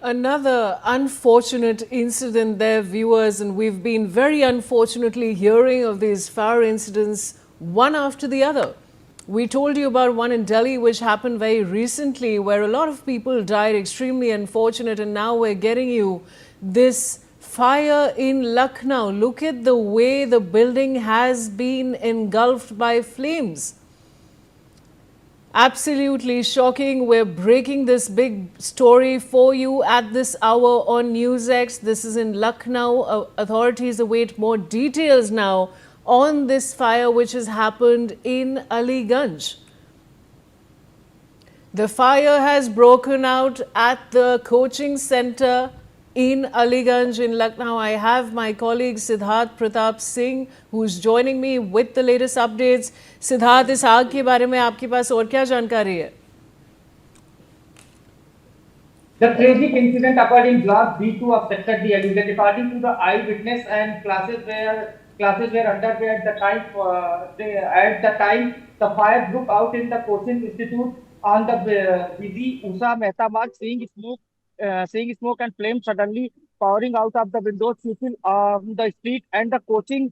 Another unfortunate incident there, viewers, and we've been very unfortunately hearing of these fire incidents one after the other. We told you about one in Delhi which happened very recently where a lot of people died, extremely unfortunate, and now we're getting you this fire in Lucknow. Look at the way the building has been engulfed by flames. Absolutely shocking. We're breaking this big story for you at this hour on NewsX. This is in Lucknow. Authorities await more details now on this fire which has happened in Aliganj. The fire has broken out at the coaching center in Aliganj in Lucknow. I have my colleague Siddharth Pratap Singh who's joining me with the latest updates. Siddharth, इस आग के बारे में आपके पास और क्या जानकारी है? The tragic incident occurred in Block B2 of Sector D, Aliganj. According to the eyewitness, and classes were underway at the time. The fire broke out in the coaching institute on the busy Usha Mehta Marg, seeing smoke and flames suddenly pouring out of the windows. People on the street and the coaching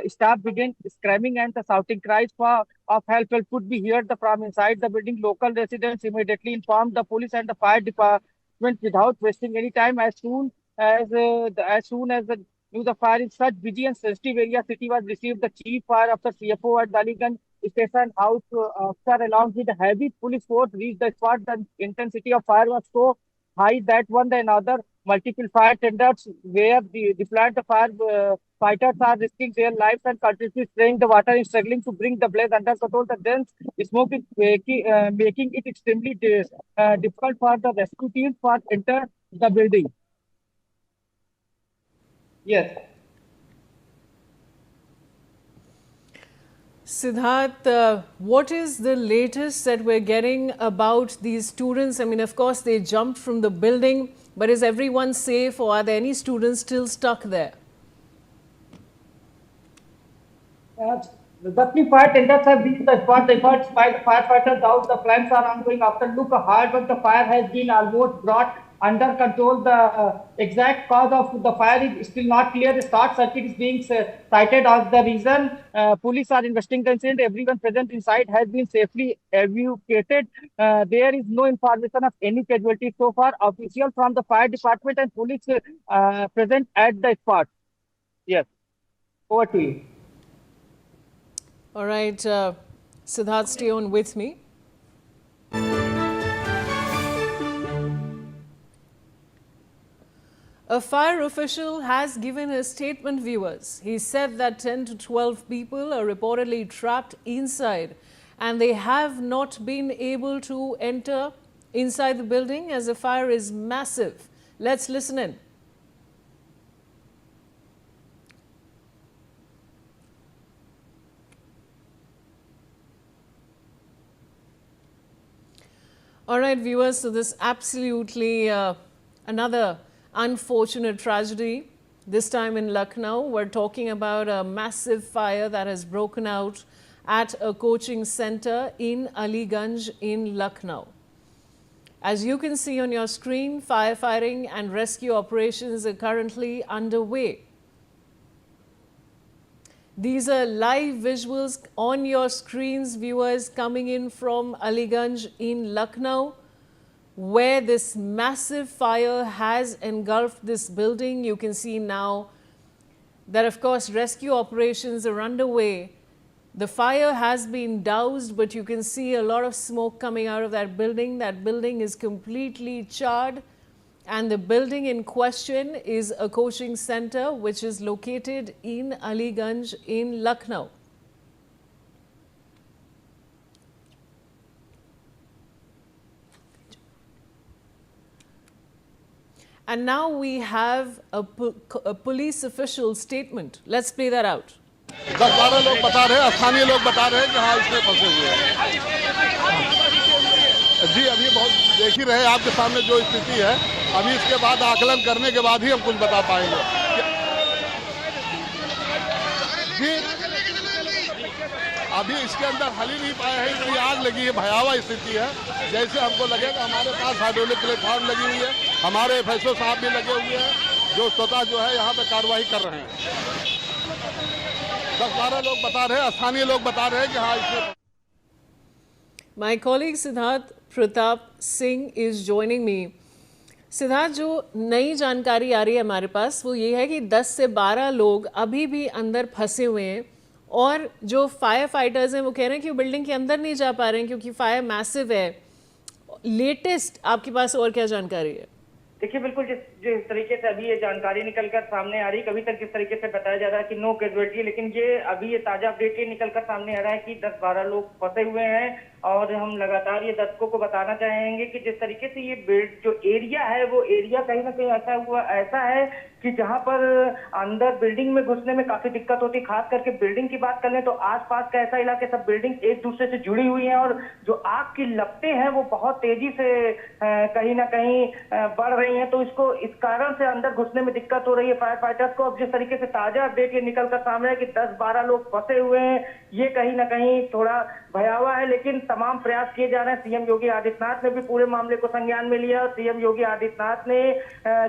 staff began screaming and the shouting cries of help could be heard from inside the building. Local residents immediately informed the police and the fire department without wasting any time. As soon as the news of fire in such busy and sensitive area city was received, the chief fire officer CFO at Daliganj station house officer along with the heavy police force reached the spot. The intensity of fire was so high that one the another multiple fire tenders where the plant fire fighters are risking their lives and continuously spraying the water and struggling to bring the blaze under control. The dense smoke is making it extremely difficult for the rescue teams to enter the building. Yes. Siddharth, what is the latest that we're getting about these students? I mean, of course, they jumped from the building, but is everyone safe or are there any students still stuck there? The three fire tenders have reached the spot. The firefighters out. The flames are ongoing. After look hard, but the fire has been almost brought under control. The exact cause of the fire is still not clear. The short circuit is being cited as the reason. Police are investigating the incident. Everyone present inside has been safely evacuated. There is no information of any casualties so far. Officials from the fire department and police present at the spot. Yes. Over to you. All right, Siddharth, stay on with me. A fire official has given a statement, viewers. He said that 10 to 12 people are reportedly trapped inside and they have not been able to enter inside the building as the fire is massive. Let's listen in. All right, viewers, so this absolutely another unfortunate tragedy, this time in Lucknow. We're talking about a massive fire that has broken out at a coaching center in Aliganj in Lucknow. As you can see on your screen, firefighting and rescue operations are currently underway. These are live visuals on your screens, viewers, coming in from Aliganj in Lucknow, where this massive fire has engulfed this building. You can see now that, of course, rescue operations are underway. The fire has been doused, but you can see a lot of smoke coming out of that building. That building is completely charred. And the building in question is a coaching center which is located in Aliganj in Lucknow. And now we have a police official statement. Let's play that out. 10-12 लोग बता रहे हैं, स्थानीय लोग बता रहे हैं कि हाँ इसमें फंसे हुए हैं। जी अभी बहुत देख ही रहे आपके सामने जो स्थिति है, अभी इसके बाद आकलन करने के बाद ही हम कुछ बता पाएंगे। जी अभी इसके अंदर हल ही नहीं पाया है, इतनी आग लगी है, भयावह स्थिति है। जैसे हमको लगेगा हमारे पास हाइड्रोलिक प्लेटफॉर्म लगी हुई है, हमारे एफएसओ साहब भी लगे हुए हैं, जो स्वतः जो है यहाँ पे कार्रवाई कर रहे हैं। 10-12 लोग बता रहे हैं, स्थानीय लोग बता रहे हैं कि हाँ इसमें। My colleague Siddharth Pratap Singh is joining me. Siddharth, जो नई जानकारी आ रही है हमारे पास वो ये है कि 10 से 12 लोग अभी भी अंदर फंसे हुए हैं और जो फायर फाइटर्स हैं वो कह रहे हैं कि वो बिल्डिंग के अंदर नहीं जा पा रहे हैं क्योंकि फायर मैसिव है। लेटेस्ट आपके पास और क्या जानकारी है? देखिए, बिल्कुल जिस तरीके से अभी ये जानकारी निकलकर सामने आ रही है, कभी तक जिस तरीके से बताया जा रहा है कि नो कैजुअलिटी, लेकिन ये ताजा अपडेट ये निकलकर सामने आ रहा है कि 10-12 लोग फंसे हुए हैं। और हम लगातार ये दर्शकों को बताना चाहेंगे कि जिस तरीके से ये जो एरिया है वो एरिया कहीं ना कहीं ऐसा है कि जहां पर अंदर बिल्डिंग में घुसने में काफी दिक्कत होती है। खास करके बिल्डिंग की बात कर लें तो आसपास का ऐसा इलाका, सब बिल्डिंग एक दूसरे से जुड़ी हुई हैं और जो आग की लपटें हैं वो बहुत तेजी से कहीं ना कहीं बढ़ रही हैं। तो इस कारण से अंदर घुसने में दिक्कत हो रही है फायर फाइटर्स को। अब जिस तरीके से ताजा अपडेट ये निकलकर सामने है कि 10-12 लोग फंसे हुए हैं, ये कहीं ना कहीं थोड़ा भयावह है, लेकिन तमाम प्रयास किए जा रहे हैं। सीएम योगी आदित्यनाथ ने भी पूरे मामले को संज्ञान में लिया और सीएम योगी आदित्यनाथ ने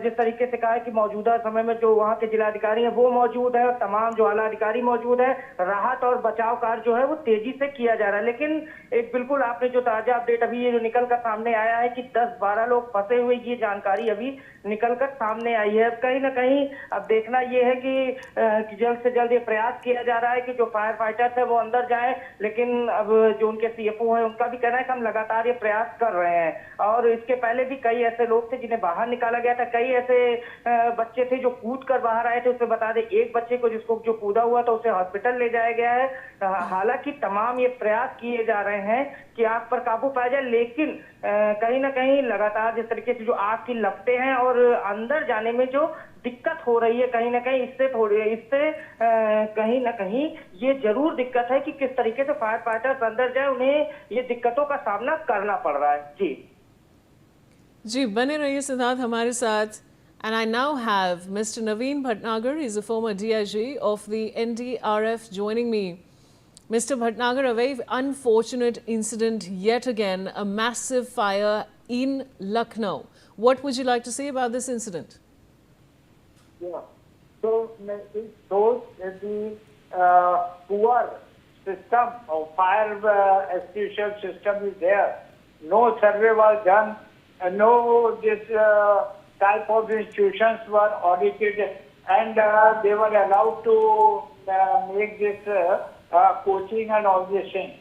जिस तरीके से कहा है कि मौजूदा समय में जो वहां के जिलाधिकारी हैं वो मौजूद है और तमाम जो आला अधिकारी मौजूद है, राहत और बचाव कार्य जो है वो तेजी से किया जा रहा है। लेकिन एक बिल्कुल आपने जो ताजा अपडेट अभी ये जो निकल कर सामने आया है कि 10-12 लोग फंसे हुए, ये जानकारी अभी निकलकर सामने आई है। अब कहीं ना कहीं अब देखना ये है कि जल्द से जल्द ये प्रयास किया जा रहा है कि जो फायर फाइटर्स है वो अंदर जाए, लेकिन अब जो उनके सीएफओ है उनका भी कहना है कि हम लगातार ये प्रयास कर रहे हैं। और इसके पहले भी कई ऐसे लोग थे जिन्हें बाहर निकाला गया था, कई ऐसे बच्चे थे जो कूद कर बाहर आए थे। उसमें बता दें एक बच्चे को जिसको जो कूदा हुआ था उसे हॉस्पिटल ले जाया गया है। हालांकि तमाम ये प्रयास किए जा रहे हैं कि आग पर काबू पाया जाए, लेकिन कहीं ना कहीं लगातार जिस तरीके से जो आग की लपटें हैं और अंदर जाने में जो दिक्कत हो रही है, कहीं ना कहीं इससे कहीं ना कहीं ये जरूर दिक्कत है कि किस तरीके से फायर फाइटर्स अंदर जाए, उन्हें ये दिक्कतों का सामना करना पड़ रहा है। जी, बने रहिए सिद्धार्थ हमारे साथ। And I now have Mr. Naveen Bhatnagar. He's a former DIG of the NDRF joining me. Mr. Bhatnagar, a very unfortunate incident yet again, a massive fire in Lucknow. What would you like to say about this incident? Yeah. So it shows that the poor system of fire extinguisher system is there. No survey was done. No this type of institutions were audited, and they were allowed to make this coaching and all this thing,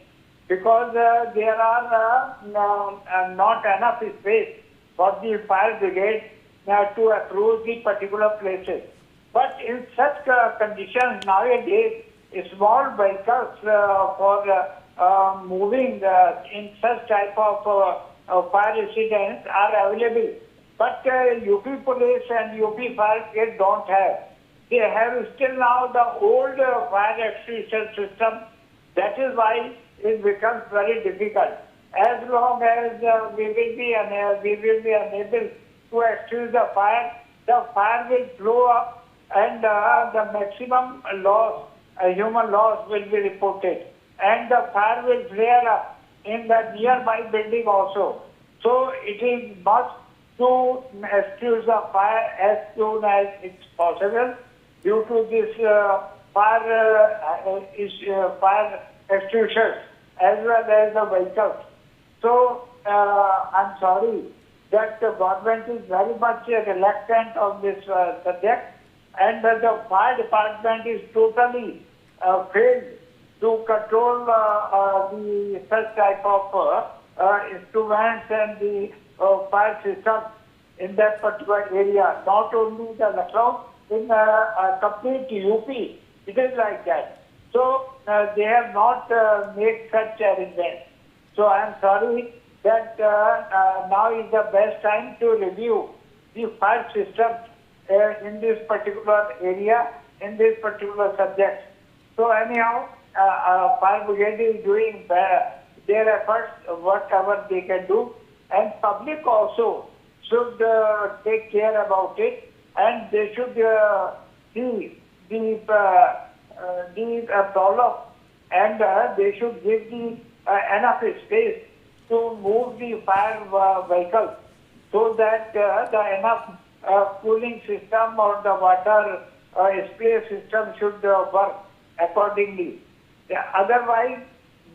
because there are not enough space for the fire brigade to approach the particular places. But in such conditions nowadays, small vehicles for moving in such type of fire incidents are available. But UP police and UP fire brigade don't have. They have still now the old fire extinguisher system. That is why it becomes very difficult. As long as we will be unable to extinguish the fire will blow up, and the maximum loss, human loss will be reported, and the fire will flare up in the nearby building also. So it is must to extinguish the fire as soon as it's possible due to this fire extinguishers as well as the vehicles. So I'm sorry that the government is very much reluctant on this subject, and that the fire department is totally failed to control the such type of instruments and the fire system in that particular area. Not only the Lucknow, in complete UP, it is like that. So they have not made such arrangements. So I am sorry that now is the best time to review the fire system in this particular area, in this particular subject. So anyhow, fire brigade is doing their efforts, whatever they can do. And public also should take care about it, and they should see the problem, and they should give the enough space to move the fire vehicles. so that the enough cooling system or the water spray system should work accordingly. Otherwise,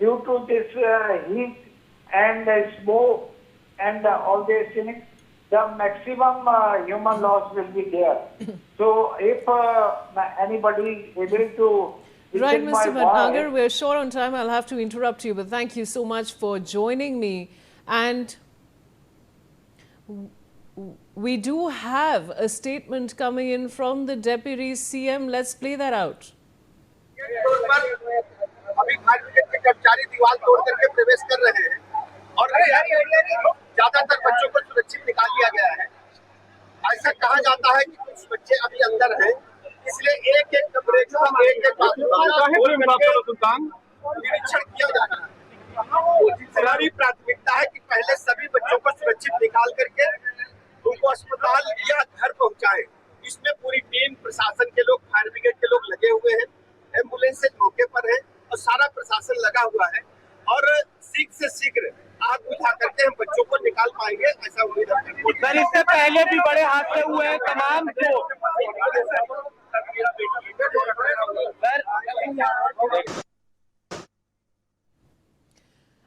due to this heat and smoke and all these things, the maximum human loss will be there. So if anybody is able to Right, visit my Mr. Bhatnagar, wife, we're short on time. I'll have to interrupt you, but thank you so much for joining me. And we do have a statement coming in from the Deputy CM. Let's play that out. अभी fire brigade के कर्मचारी दीवार तोड़ करके प्रवेश कर रहे हैं और ज्यादातर बच्चों को सुरक्षित निकाल लिया गया है। ऐसा कहा जाता है कि कुछ बच्चे अभी अंदर हैं, इसलिए एक एक कमरे का निरीक्षण किया जा रहा है। हमारी प्राथमिकता है कि पहले सभी बच्चों को सुरक्षित निकाल करके उनको अस्पताल या घर पहुंचाएं। इसमें पूरी टीम, प्रशासन के लोग, फायर ब्रिगेड के लोग लगे हुए हैं, एम्बुलेंस मौके पर है और सारा प्रशासन लगा हुआ है और शीघ्र से शीघ्र आग बुझा करके हम बच्चों को निकाल पाएंगे, ऐसा उम्मीद है। सर, इससे पहले भी बड़े हादसे हुए हैं तमाम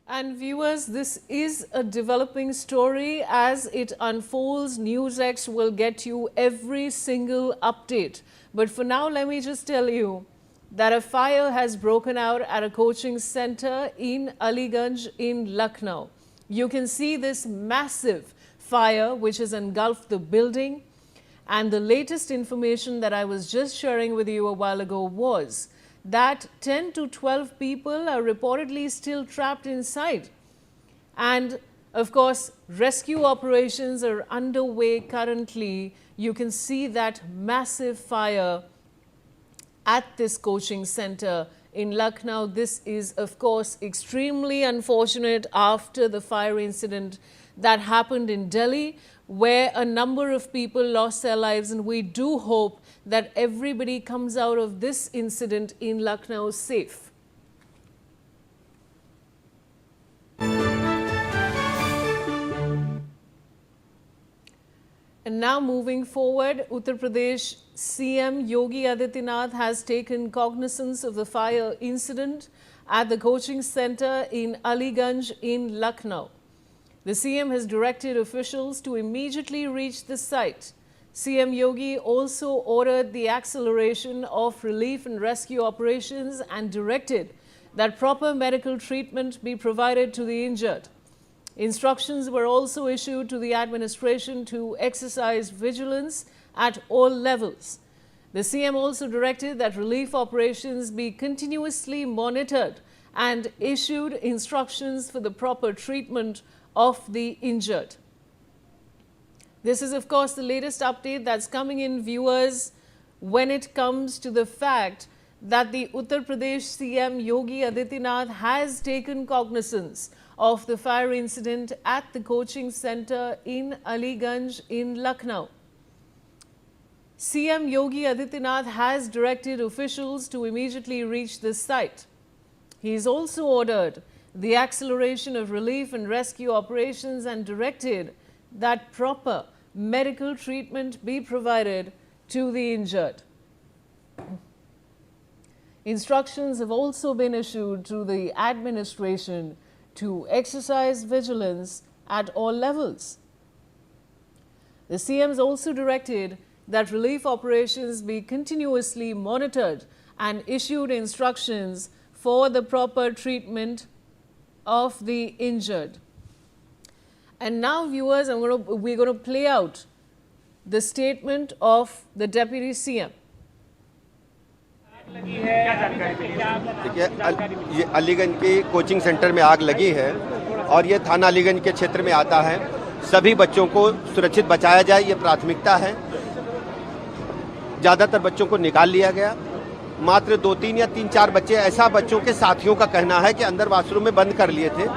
And viewers, this is a developing story. As it unfolds, NewsX will get you every single update. But for now, let me just tell you that a fire has broken out at a coaching center in Aliganj in Lucknow. You can see this massive fire which has engulfed the building. And the latest information that I was just sharing with you a while ago was that 10 to 12 people are reportedly still trapped inside. And of course, rescue operations are underway currently. You can see that massive fire at this coaching center in Lucknow. This is, of course, extremely unfortunate after the fire incident that happened in Delhi, where a number of people lost their lives, and we do hope that everybody comes out of this incident in Lucknow safe. And now moving forward, Uttar Pradesh CM Yogi Adityanath has taken cognizance of the fire incident at the coaching center in Aliganj in Lucknow. The CM has directed officials to immediately reach the site. CM Yogi also ordered the acceleration of relief and rescue operations and directed that proper medical treatment be provided to the injured. Instructions were also issued to the administration to exercise vigilance at all levels. The CM also directed that relief operations be continuously monitored and issued instructions for the proper treatment of the injured. This is, of course, the latest update that's coming in, viewers, when it comes to the fact that the Uttar Pradesh CM Yogi Adityanath has taken cognizance of the fire incident at the coaching center in Aliganj in Lucknow. CM Yogi Adityanath has directed officials to immediately reach the site. He has also ordered the acceleration of relief and rescue operations and directed that proper medical treatment be provided to the injured. Instructions have also been issued to the administration to exercise vigilance at all levels. The CM has also directed that relief operations be continuously monitored and issued instructions for the proper treatment of the injured. And now, viewers, we're going to play out the statement of the Deputy CM. देखिए, ये अलीगंज के coaching centre में आग लगी है और ये थाना अलीगंज के क्षेत्र में आता है। सभी बच्चों को सुरक्षित बचाया जाए, ये प्राथमिकता है। ज़्यादातर बच्चों को निकाल लिया गया। मात्र 2-3 या 3-4 बच्चे, ऐसा बच्चों के साथियों का कहना है कि अंदर वॉशरूम में बंद कर लिए थे।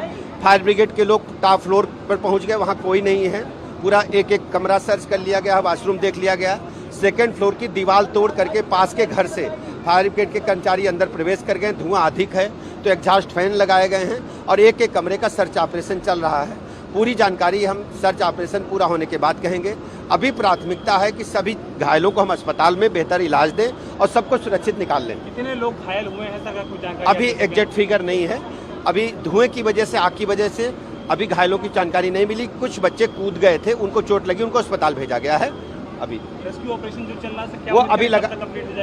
फायर ब्रिगेड के लोग टॉप फ्लोर पर पहुंच गए, वहां कोई नहीं है। पूरा एक एक कमरा सर्च कर लिया गया, वॉशरूम देख लिया गया। सेकेंड फ्लोर की दीवार तोड़ करके पास के घर से फायर ब्रिगेड के कर्मचारी अंदर प्रवेश कर गए। धुआं अधिक है तो एग्जॉस्ट फैन लगाए गए हैं और एक एक कमरे का सर्च ऑपरेशन चल रहा है। पूरी जानकारी हम सर्च ऑपरेशन पूरा होने के बाद कहेंगे। अभी प्राथमिकता है कि सभी घायलों को हम अस्पताल में बेहतर इलाज दें और सबको सुरक्षित निकाल लें। कितने लोग घायल हुए हैं सर, कुछ जानकारी? अभी एग्जैक्ट फिगर नहीं है, अभी धुएं की वजह से, आग की वजह से अभी घायलों की जानकारी नहीं मिली। कुछ बच्चे कूद गए थे, उनको चोट लगी, उनको अस्पताल भेजा गया है। अभी रेस्क्यू ऑपरेशन जो चल रहा है क्या वो अभी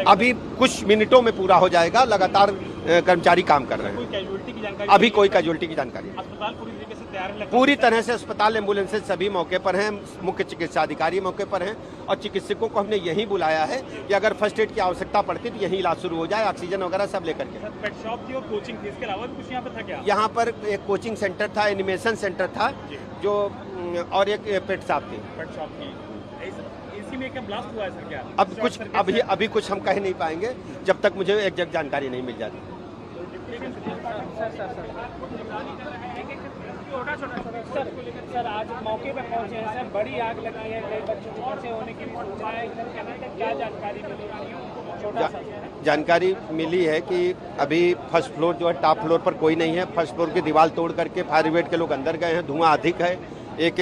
अभी कुछ मिनटों में पूरा हो जाएगा। लगातार कर्मचारी काम कर रहे हैं। कोई कैजुअल्टी की जानकारी? अभी कोई कैजुअल्टी की जानकारी? अस्पताल पूरी तरीके से तैयार है? पूरी तरह से अस्पताल, एम्बुलेंसेज सभी मौके पर हैं, मुख्य चिकित्सा अधिकारी मौके पर हैं और चिकित्सकों को हमने यही बुलाया है कि अगर फर्स्ट एड की आवश्यकता पड़ती तो यही इलाज शुरू हो जाए, ऑक्सीजन वगैरह सब लेकर के। पेट शॉप थी और कोचिंग थी, इसके अलावा भी कुछ यहाँ पे था क्या? यहाँ पर एक कोचिंग सेंटर था, एनिमेशन सेंटर था जो, और एक पेट शॉप थी। पेट शॉप थी। इसी में क्या ब्लास्ट हुआ है सर क्या? अब कुछ अभी कुछ हम कह नहीं पाएंगे जब तक मुझे एग्जैक्ट जानकारी नहीं मिल जाती। सर आज मौके पर पहुंचे हैं सर, बड़ी आग लगी है, कई बच्चों को फंसे होने की सूचना है, क्या जानकारी मिली? जानकारी मिली है कि अभी फर्स्ट फ्लोर जो है, टॉप फ्लोर पर कोई नहीं है। फर्स्ट फ्लोर की दीवार तोड़ करके फायर ब्रिगेड के लोग अंदर गए हैं, धुआं अधिक है, एक